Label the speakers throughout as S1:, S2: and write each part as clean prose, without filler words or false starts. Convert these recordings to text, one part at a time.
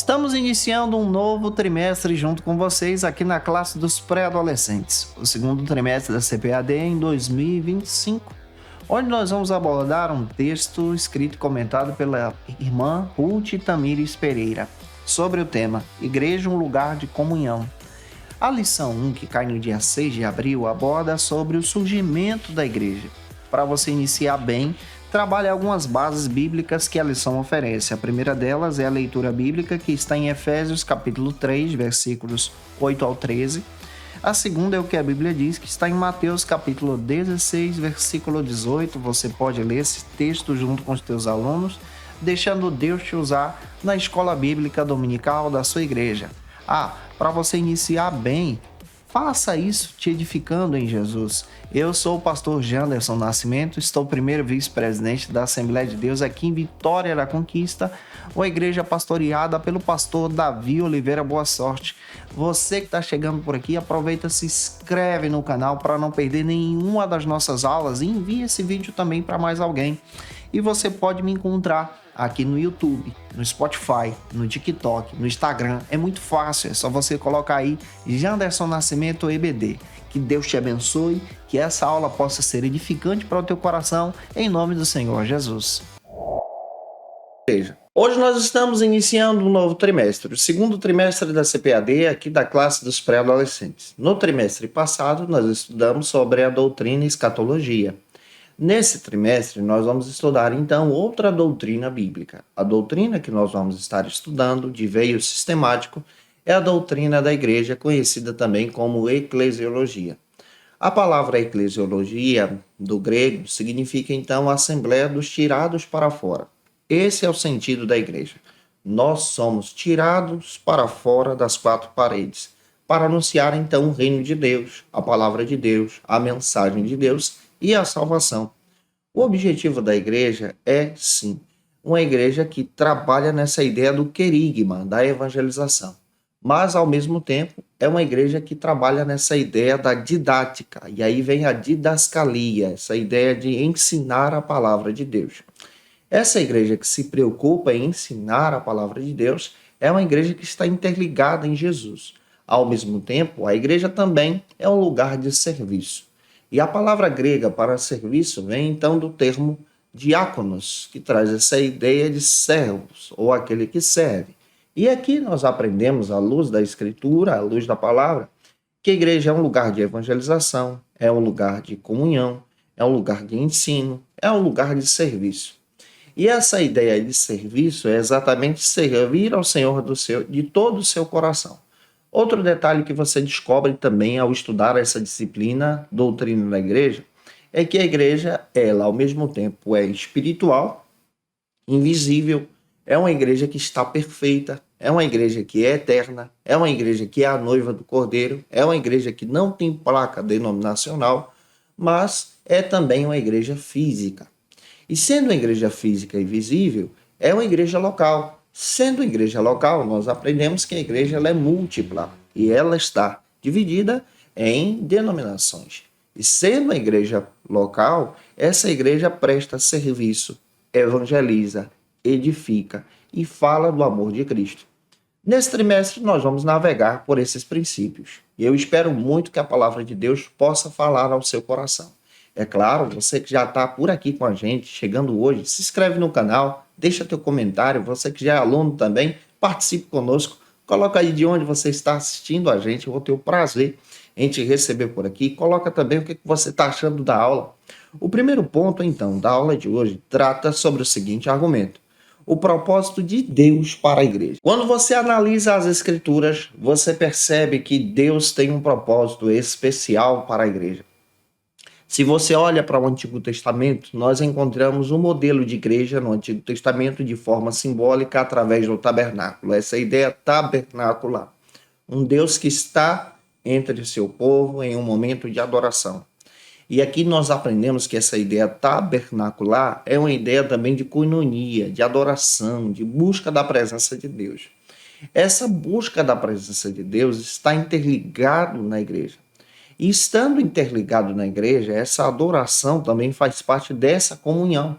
S1: Estamos iniciando um novo trimestre junto com vocês aqui na classe dos pré-adolescentes, o segundo trimestre da CPAD em 2025, onde nós vamos abordar um texto escrito e comentado pela irmã Ruth Tamires Pereira, sobre o tema Igreja, um lugar de comunhão. A lição 1, que cai no dia 6 de abril, aborda sobre o surgimento da igreja. Para você iniciar bem, trabalhe algumas bases bíblicas que a lição oferece. A primeira delas é a leitura bíblica, que está em Efésios capítulo 3, versículos 8 ao 13. A segunda é o que a Bíblia diz, que está em Mateus capítulo 16, versículo 18. Você pode ler esse texto junto com os teus alunos, deixando Deus te usar na escola bíblica dominical da sua igreja. Para você iniciar bem, faça isso te edificando em Jesus. Eu sou o pastor Janderson Nascimento, estou primeiro vice-presidente da Assembleia de Deus aqui em Vitória da Conquista, uma igreja pastoreada pelo pastor Davi Oliveira Boa Sorte. Você que está chegando por aqui, aproveita, se inscreve no canal para não perder nenhuma das nossas aulas e envie esse vídeo também para mais alguém. E você pode me encontrar aqui no YouTube, no Spotify, no TikTok, no Instagram. É muito fácil, é só você colocar aí Janderson Nascimento EBD. Que Deus te abençoe, que essa aula possa ser edificante para o teu coração, em nome do Senhor Jesus. Hoje nós estamos iniciando um novo trimestre, o segundo trimestre da CPAD, aqui da classe dos pré-adolescentes. No trimestre passado, nós estudamos sobre a doutrina e escatologia. Nesse trimestre, nós vamos estudar, então, outra doutrina bíblica. A doutrina que nós vamos estar estudando, de veio sistemático, é a doutrina da igreja, conhecida também como eclesiologia. A palavra eclesiologia, do grego, significa, então, a assembleia dos tirados para fora. Esse é o sentido da igreja. Nós somos tirados para fora das quatro paredes, para anunciar, então, o reino de Deus, a palavra de Deus, a mensagem de Deus e a salvação. O objetivo da igreja é, sim, uma igreja que trabalha nessa ideia do querigma, da evangelização. Mas, ao mesmo tempo, é uma igreja que trabalha nessa ideia da didática. E aí vem a didascalia, essa ideia de ensinar a palavra de Deus. Essa igreja que se preocupa em ensinar a palavra de Deus é uma igreja que está interligada em Jesus. Ao mesmo tempo, a igreja também é um lugar de serviço. E a palavra grega para serviço vem então do termo diáconos, que traz essa ideia de servos, ou aquele que serve. E aqui nós aprendemos, à luz da Escritura, à luz da palavra, que a igreja é um lugar de evangelização, é um lugar de comunhão, é um lugar de ensino, é um lugar de serviço. E essa ideia de serviço é exatamente servir ao Senhor de todo o seu coração. Outro detalhe que você descobre também ao estudar essa disciplina, doutrina da igreja, é que a igreja, ela ao mesmo tempo é espiritual, invisível, é uma igreja que está perfeita, é uma igreja que é eterna, é uma igreja que é a noiva do Cordeiro, é uma igreja que não tem placa denominacional, mas é também uma igreja física. E sendo uma igreja física e visível, é uma igreja local. Sendo igreja local, nós aprendemos que a igreja ela é múltipla e ela está dividida em denominações. E sendo uma igreja local, essa igreja presta serviço, evangeliza, edifica e fala do amor de Cristo. Nesse trimestre, nós vamos navegar por esses princípios. E eu espero muito que a palavra de Deus possa falar ao seu coração. É claro, você que já está por aqui com a gente, chegando hoje, se inscreve no canal, deixa teu comentário. Você que já é aluno também, participe conosco. Coloca aí de onde você está assistindo a gente. Eu vou ter o prazer em te receber por aqui. Coloca também o que você está achando da aula. O primeiro ponto, então, da aula de hoje trata sobre o seguinte argumento: o propósito de Deus para a igreja. Quando você analisa as Escrituras, você percebe que Deus tem um propósito especial para a igreja. Se você olha para o Antigo Testamento, nós encontramos um modelo de igreja no Antigo Testamento de forma simbólica através do tabernáculo. Essa ideia tabernacular. Um Deus que está entre o seu povo em um momento de adoração. E aqui nós aprendemos que essa ideia tabernacular é uma ideia também de koinonia, de adoração, de busca da presença de Deus. Essa busca da presença de Deus está interligado na igreja. E estando interligado na igreja, essa adoração também faz parte dessa comunhão,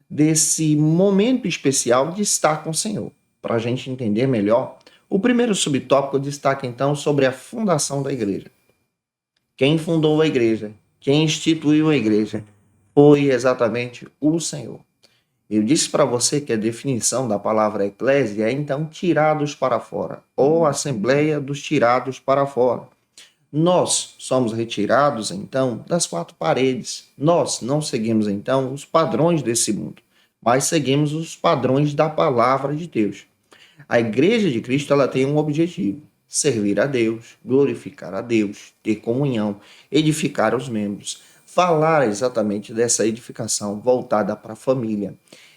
S1: desse momento especial de estar com o Senhor. Para a gente entender melhor, O primeiro subtópico destaca então sobre a fundação da igreja. Quem fundou a igreja, quem instituiu a igreja, foi exatamente o Senhor. Eu disse para você que a definição da palavra eclésia é então tirados para fora, ou assembleia dos tirados para fora. Nós somos retirados então das quatro paredes. Nós não seguimos então os padrões desse mundo, mas seguimos os padrões da palavra de Deus. A igreja de Cristo ela tem um objetivo: servir a Deus, glorificar a Deus, ter comunhão, edificar os membros, falar exatamente dessa edificação voltada para a família.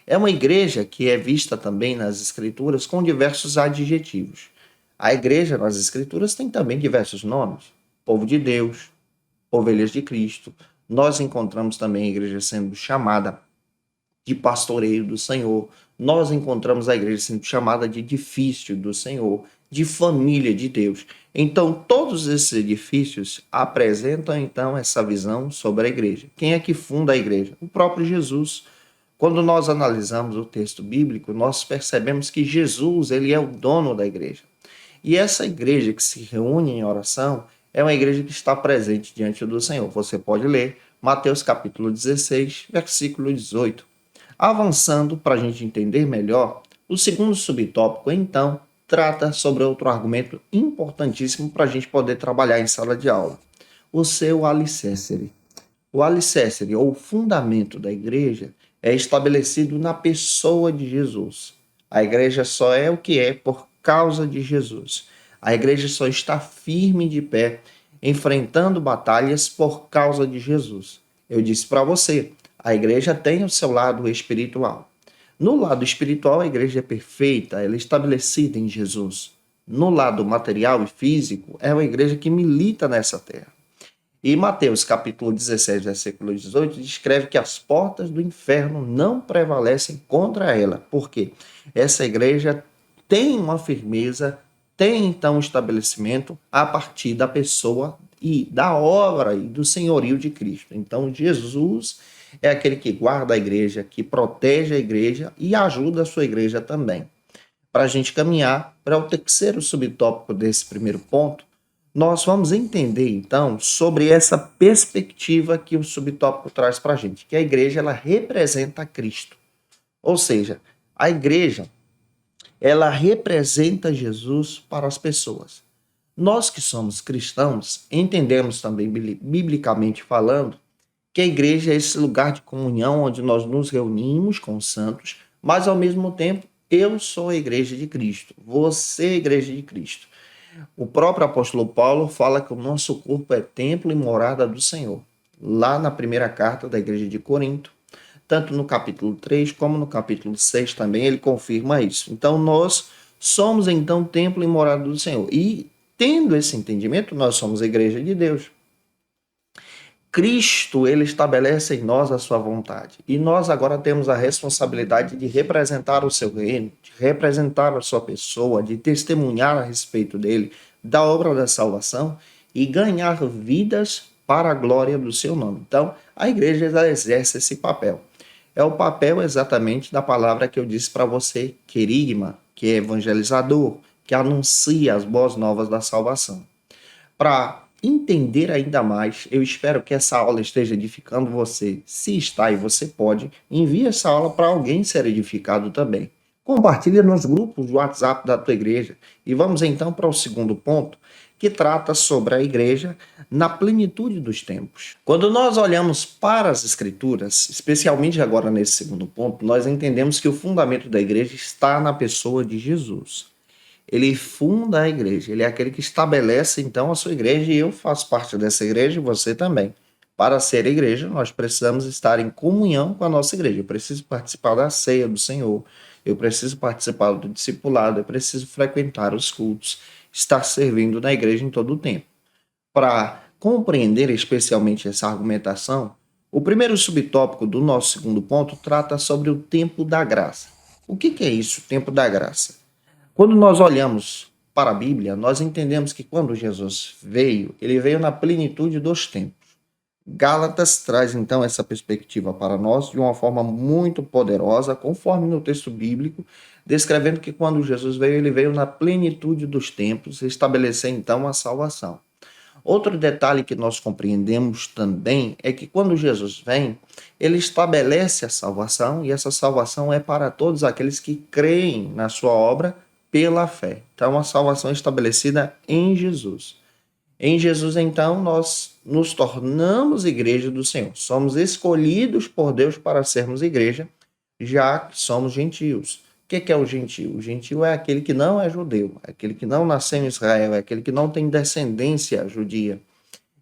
S1: É uma igreja que é vista também nas Escrituras com diversos adjetivos. A igreja nas Escrituras tem também diversos nomes: povo de Deus, ovelhas de Cristo. Nós encontramos também a igreja sendo chamada de pastoreio do Senhor. Nós encontramos a igreja sendo chamada de edifício do Senhor, de família de Deus. Então, todos esses edifícios apresentam então essa visão sobre a igreja. Quem é que funda a igreja? O próprio Jesus. Quando nós analisamos o texto bíblico, nós percebemos que Jesus, ele é o dono da igreja. E essa igreja que se reúne em oração é uma igreja que está presente diante do Senhor. Você pode ler Mateus capítulo 16, versículo 18. Avançando para a gente entender melhor, o segundo subtópico, então, trata sobre outro argumento importantíssimo para a gente poder trabalhar em sala de aula: o seu alicerce. O alicerce, ou fundamento da igreja, é estabelecido na pessoa de Jesus. A igreja só é o que é por causa de Jesus. A igreja só está firme de pé, enfrentando batalhas por causa de Jesus. Eu disse para você, a igreja tem o seu lado espiritual. No lado espiritual, a igreja é perfeita, ela é estabelecida em Jesus. No lado material e físico, é uma igreja que milita nessa terra. E Mateus capítulo 16, versículo 18, descreve que as portas do inferno não prevalecem contra ela. Por quê? Essa igreja tem uma firmeza, tem então um estabelecimento a partir da pessoa e da obra e do senhorio de Cristo. Então, Jesus é aquele que guarda a igreja, que protege a igreja e ajuda a sua igreja também. Para a gente caminhar para o terceiro subtópico desse primeiro ponto, nós vamos entender, então, sobre essa perspectiva que o subtópico traz para a gente, que a igreja ela representa Cristo. Ou seja, a igreja ela representa Jesus para as pessoas. Nós que somos cristãos, entendemos também, biblicamente falando, que a igreja é esse lugar de comunhão onde nós nos reunimos com os santos, mas ao mesmo tempo, eu sou a igreja de Cristo, você é a igreja de Cristo. O próprio apóstolo Paulo fala que o nosso corpo é templo e morada do Senhor. Lá na primeira carta da igreja de Corinto, tanto no capítulo 3 como no capítulo 6 também, ele confirma isso. Então nós somos então templo e morada do Senhor. E tendo esse entendimento, nós somos a igreja de Deus. Cristo, ele estabelece em nós a sua vontade. E nós agora temos a responsabilidade de representar o seu reino, de representar a sua pessoa, de testemunhar a respeito dele, da obra da salvação e ganhar vidas para a glória do seu nome. Então, a igreja ela exerce esse papel. É o papel exatamente da palavra que eu disse para você, querigma, que é evangelizador, que anuncia as boas novas da salvação. Para entender ainda mais, eu espero que essa aula esteja edificando você. Se está e você pode, envie essa aula para alguém ser edificado também. Compartilhe nos grupos do WhatsApp da tua igreja. E vamos então para o segundo ponto, que trata sobre a igreja na plenitude dos tempos. Quando nós olhamos para as Escrituras, especialmente agora nesse segundo ponto, nós entendemos que o fundamento da igreja está na pessoa de Jesus. Ele funda a igreja, ele é aquele que estabelece então a sua igreja, e eu faço parte dessa igreja e você também. Para ser igreja, nós precisamos estar em comunhão com a nossa igreja. Eu preciso participar da ceia do Senhor, eu preciso participar do discipulado, eu preciso frequentar os cultos, estar servindo na igreja em todo o tempo. Para compreender especialmente essa argumentação, o primeiro subtópico do nosso segundo ponto trata sobre o tempo da graça. O que é isso, o tempo da graça? Quando nós olhamos para a Bíblia, nós entendemos que quando Jesus veio, ele veio na plenitude dos tempos. Gálatas traz então essa perspectiva para nós de uma forma muito poderosa, conforme no texto bíblico, descrevendo que quando Jesus veio, ele veio na plenitude dos tempos, estabelecer então a salvação. Outro detalhe que nós compreendemos também é que quando Jesus vem, ele estabelece a salvação e essa salvação é para todos aqueles que creem na sua obra pela fé. Então, a salvação é estabelecida em Jesus. Em Jesus, então, nós nos tornamos igreja do Senhor. Somos escolhidos por Deus para sermos igreja, já que somos gentios. O que é o gentio? O gentio é aquele que não é judeu, é aquele que não nasceu em Israel, é aquele que não tem descendência judia.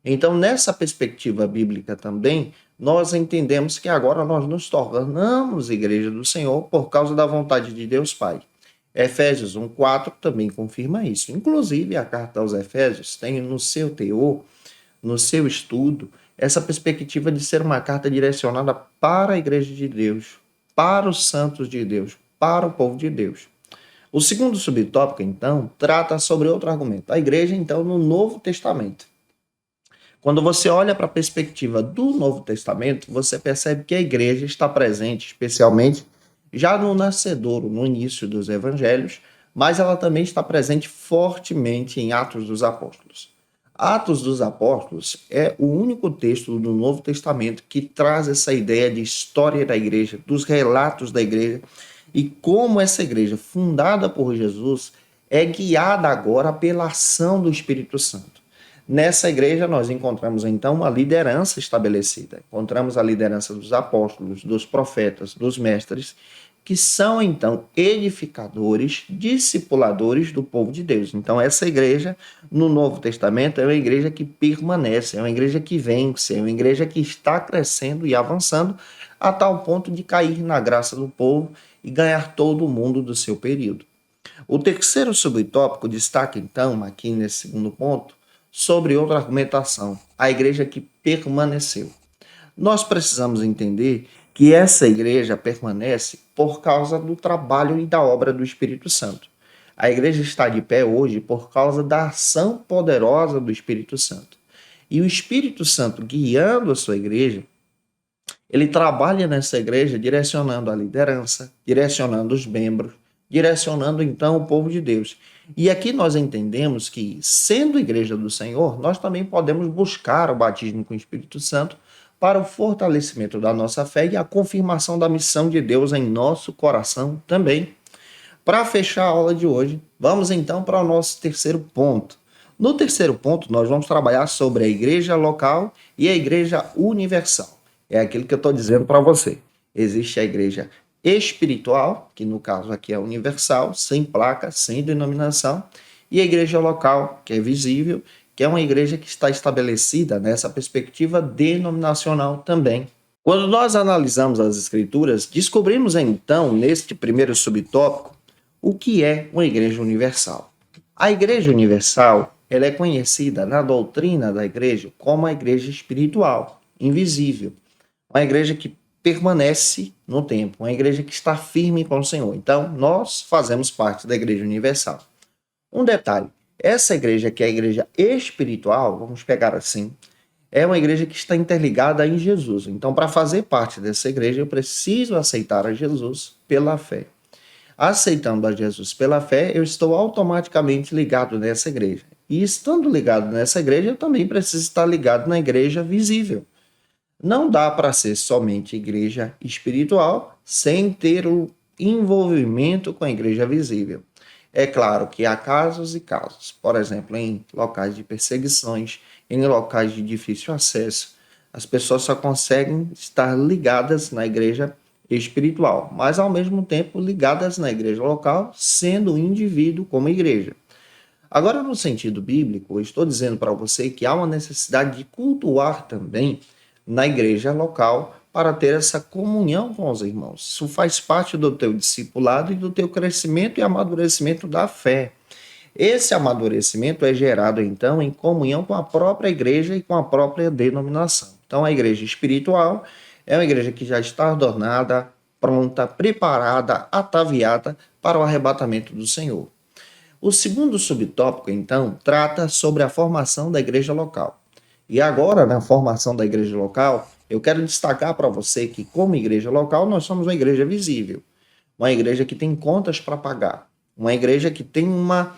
S1: Então, nessa perspectiva bíblica também, nós entendemos que agora nós nos tornamos igreja do Senhor por causa da vontade de Deus Pai. Efésios 1:4 também confirma isso. Inclusive, a carta aos Efésios tem no seu teor, no seu estudo, essa perspectiva de ser uma carta direcionada para a igreja de Deus, para os santos de Deus, para o povo de Deus. O segundo subtópico, então, trata sobre outro argumento. A igreja, então, no Novo Testamento. Quando você olha para a perspectiva do Novo Testamento, você percebe que a igreja está presente, especialmente já no nascedouro, no início dos evangelhos, mas ela também está presente fortemente em Atos dos Apóstolos. Atos dos Apóstolos é o único texto do Novo Testamento que traz essa ideia de história da igreja, dos relatos da igreja e como essa igreja, fundada por Jesus, é guiada agora pela ação do Espírito Santo. Nessa igreja, nós encontramos então uma liderança estabelecida. Encontramos a liderança dos apóstolos, dos profetas, dos mestres, que são então edificadores, discipuladores do povo de Deus. Então, essa igreja no Novo Testamento é uma igreja que permanece, é uma igreja que vence, é uma igreja que está crescendo e avançando a tal ponto de cair na graça do povo e ganhar todo o mundo do seu período. O terceiro subtópico destaca então, aqui nesse segundo ponto, sobre outra argumentação, a igreja que permaneceu. Nós precisamos entender que essa igreja permanece por causa do trabalho e da obra do Espírito Santo. A igreja está de pé hoje por causa da ação poderosa do Espírito Santo. E o Espírito Santo guiando a sua igreja, ele trabalha nessa igreja direcionando a liderança, direcionando os membros, direcionando então o povo de Deus. E aqui nós entendemos que, sendo igreja do Senhor, nós também podemos buscar o batismo com o Espírito Santo para o fortalecimento da nossa fé e a confirmação da missão de Deus em nosso coração também. Para fechar a aula de hoje, vamos então para o nosso terceiro ponto. No terceiro ponto, nós vamos trabalhar sobre a igreja local e a igreja universal. É aquilo que eu estou dizendo para você. Existe a igreja espiritual, que no caso aqui é universal, sem placa, sem denominação, e a igreja local, que é visível, que é uma igreja que está estabelecida nessa perspectiva denominacional também. Quando nós analisamos as escrituras, descobrimos então, neste primeiro subtópico, o que é uma igreja universal. A igreja universal, ela é conhecida na doutrina da igreja como a igreja espiritual, invisível, uma igreja que permanece no tempo, uma igreja que está firme com o Senhor. Então, nós fazemos parte da igreja universal. Um detalhe, essa igreja que é a igreja espiritual, vamos pegar assim, é uma igreja que está interligada em Jesus. Então, para fazer parte dessa igreja, eu preciso aceitar a Jesus pela fé. Aceitando a Jesus pela fé, eu estou automaticamente ligado nessa igreja. E estando ligado nessa igreja, eu também preciso estar ligado na igreja visível. Não dá para ser somente igreja espiritual sem ter o envolvimento com a igreja visível. É claro que há casos e casos, por exemplo, em locais de perseguições, em locais de difícil acesso, as pessoas só conseguem estar ligadas na igreja espiritual, mas ao mesmo tempo ligadas na igreja local, sendo o indivíduo como igreja. Agora, no sentido bíblico, eu estou dizendo para você que há uma necessidade de cultuar também na igreja local para ter essa comunhão com os irmãos. Isso faz parte do teu discipulado e do teu crescimento e amadurecimento da fé. Esse amadurecimento é gerado, então, em comunhão com a própria igreja e com a própria denominação. Então, a igreja espiritual é uma igreja que já está adornada, pronta, preparada, ataviada para o arrebatamento do Senhor. O segundo subtópico, então, trata sobre a formação da igreja local. E agora, na formação da igreja local, eu quero destacar para você que, como igreja local, nós somos uma igreja visível, uma igreja que tem contas para pagar, uma igreja que tem uma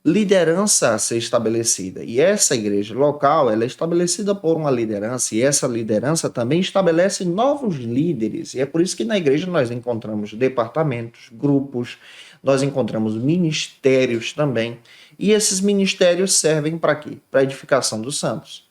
S1: liderança a ser estabelecida. E essa igreja local, ela é estabelecida por uma liderança, e essa liderança também estabelece novos líderes. E é por isso que na igreja nós encontramos departamentos, grupos, nós encontramos ministérios também. E esses ministérios servem para quê? Para a edificação dos santos.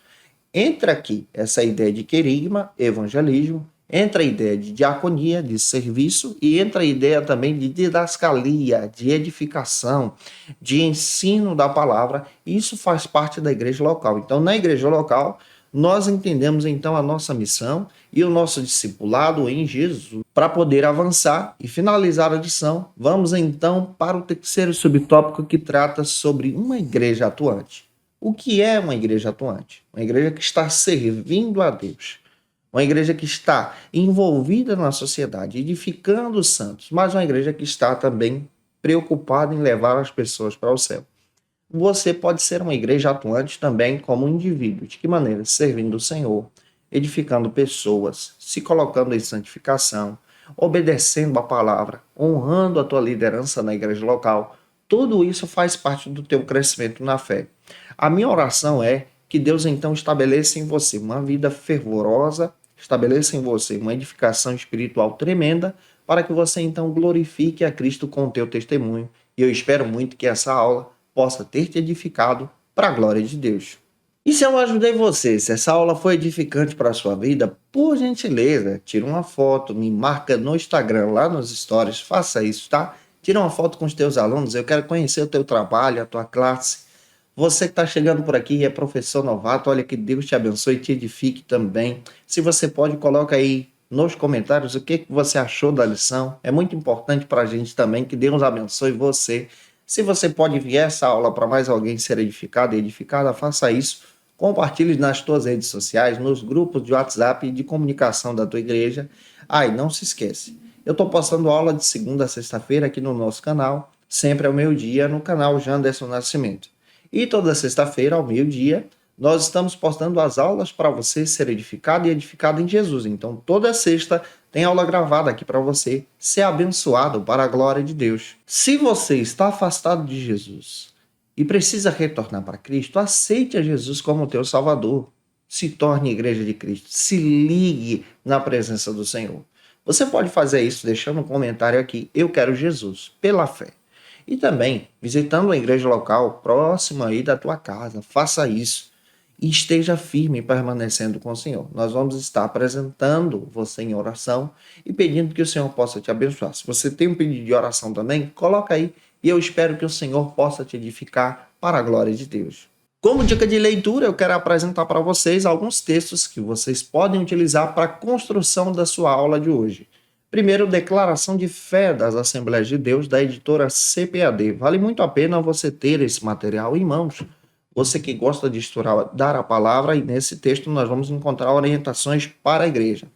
S1: Entra aqui essa ideia de querigma, evangelismo, entra a ideia de diaconia, de serviço, e entra a ideia também de didascalia, de edificação, de ensino da palavra. Isso faz parte da igreja local. Então, na igreja local, nós entendemos então a nossa missão e o nosso discipulado em Jesus. Para poder avançar e finalizar a lição, vamos então para o terceiro subtópico, que trata sobre uma igreja atuante. O que é uma igreja atuante? Uma igreja que está servindo a Deus. Uma igreja que está envolvida na sociedade, edificando os santos, mas uma igreja que está também preocupada em levar as pessoas para o céu. Você pode ser uma igreja atuante também como um indivíduo. De que maneira? Servindo o Senhor, edificando pessoas, se colocando em santificação, obedecendo a palavra, honrando a tua liderança na igreja local. Tudo isso faz parte do teu crescimento na fé. A minha oração é que Deus então estabeleça em você uma vida fervorosa, estabeleça em você uma edificação espiritual tremenda, para que você então glorifique a Cristo com o teu testemunho. E eu espero muito que essa aula possa ter te edificado para a glória de Deus. E se eu ajudei você, se essa aula foi edificante para a sua vida, por gentileza, tira uma foto, me marca no Instagram, lá nos stories, faça isso, tá? Tira uma foto com os teus alunos, eu quero conhecer o teu trabalho, a tua classe. Você que está chegando por aqui e é professor novato, olha, que Deus te abençoe e te edifique também. Se você pode, coloca aí nos comentários o que você achou da lição. É muito importante para a gente também, que Deus abençoe você. Se você pode enviar essa aula para mais alguém ser edificado e edificada, faça isso. Compartilhe nas tuas redes sociais, nos grupos de WhatsApp e de comunicação da tua igreja. E não se esquece, eu estou postando aula de segunda a sexta-feira aqui no nosso canal, sempre ao meio-dia, no canal Janderson Nascimento. E toda sexta-feira, ao meio-dia, nós estamos postando as aulas para você ser edificado e edificado em Jesus. Então, toda sexta tem aula gravada aqui para você ser abençoado para a glória de Deus. Se você está afastado de Jesus e precisa retornar para Cristo, aceite a Jesus como teu Salvador. Se torne igreja de Cristo. Se ligue na presença do Senhor. Você pode fazer isso deixando um comentário aqui, eu quero Jesus, pela fé. E também visitando uma igreja local próxima aí da tua casa. Faça isso e esteja firme permanecendo com o Senhor. Nós vamos estar apresentando você em oração e pedindo que o Senhor possa te abençoar. Se você tem um pedido de oração também, coloca aí e eu espero que o Senhor possa te edificar para a glória de Deus. Como dica de leitura, eu quero apresentar para vocês alguns textos que vocês podem utilizar para a construção da sua aula de hoje. Primeiro, Declaração de Fé das Assembleias de Deus, da editora CPAD. Vale muito a pena você ter esse material em mãos. Você que gosta de estudar a palavra, e nesse texto nós vamos encontrar orientações para a igreja.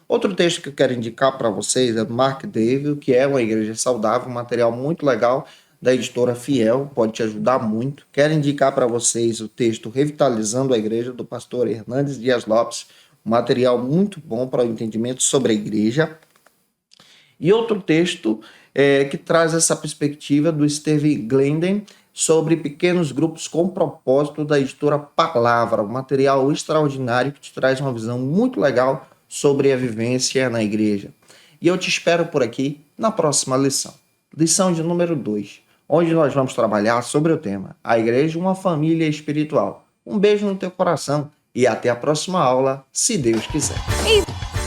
S1: Outro texto que eu quero indicar para vocês é do Mark Dever, que é uma igreja saudável, um material muito legal da editora Fiel, pode te ajudar muito. Quero indicar para vocês o texto Revitalizando a Igreja, do pastor Hernandes Dias Lopes, um material muito bom para o entendimento sobre a igreja. E outro texto que traz essa perspectiva do Steve Glenden sobre pequenos grupos com propósito, da editora Palavra, um material extraordinário que te traz uma visão muito legal sobre a vivência na igreja. E eu te espero por aqui na próxima lição. Lição de número 2, onde nós vamos trabalhar sobre o tema A Igreja, uma Família Espiritual. Um beijo no teu coração e até a próxima aula, se Deus quiser.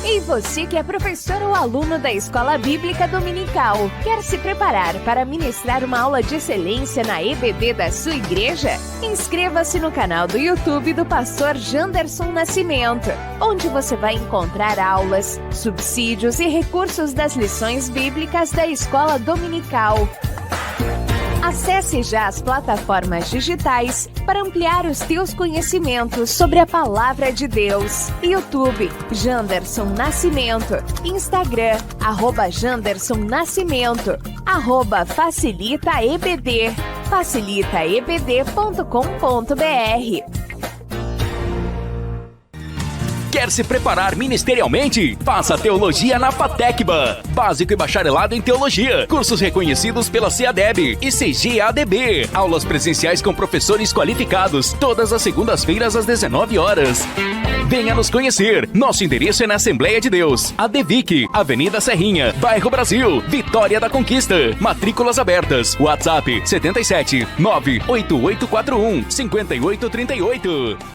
S2: E você que é professor ou aluno da Escola Bíblica Dominical, quer se preparar para ministrar uma aula de excelência na EBD da sua igreja? Inscreva-se no canal do YouTube do pastor Janderson Nascimento, onde você vai encontrar aulas, subsídios e recursos das lições bíblicas da Escola Dominical. Acesse já as plataformas digitais para ampliar os teus conhecimentos sobre a Palavra de Deus. YouTube, Janderson Nascimento. Instagram, @Janderson Nascimento. @FacilitaEBD. facilitaebd.com.br.
S3: Quer se preparar ministerialmente? Faça teologia na FATECBA. Básico e bacharelado em teologia. Cursos reconhecidos pela CEADEB e CGADB. Aulas presenciais com professores qualificados. Todas as segundas-feiras às 19 horas. Venha nos conhecer. Nosso endereço é na Assembleia de Deus. ADVIC, Avenida Serrinha, Bairro Brasil, Vitória da Conquista. Matrículas abertas. WhatsApp 77 98841 5838.